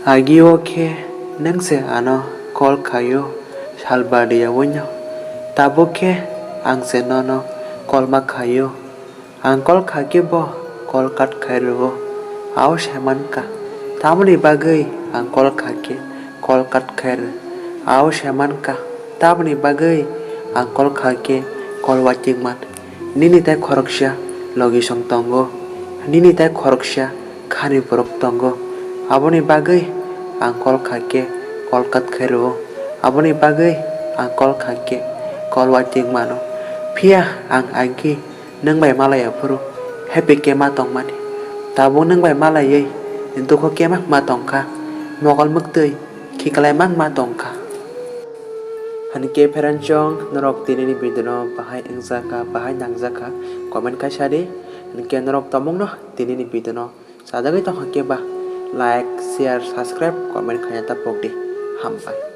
Agi oke nang se ano kol kayo salbadi ya wonyo. Taboke ang se nono kol makayo. Ang kol kage bo kol kat kairo. Aw shamanka. Tamani bagai ang kol kage kol kat kair. Aw shamanka. Tamani bagai ang kol kage kol wajingman. Nini tai khoroksha logi song tongo. Nini tai khoroksha khani borok tongo. Aboni bagai ang kol kage kol kat kairo. Aboni bagai ang kol kage kol wajingmano. Pia ang agi nang bai malaya puru. Happy kema tong mani. Tabung nang bai malayay. Into ko kemak ma tong ka. Mokol muktoy. Kikalay mang ma tong ka. Hanike perancong norok tinini bidono bahai engzaka bahai nangjaka komen ka sade hanike norok tomong no tinini bidono sadagi tong hake ba like share subscribe komen kanya tapok di hampai.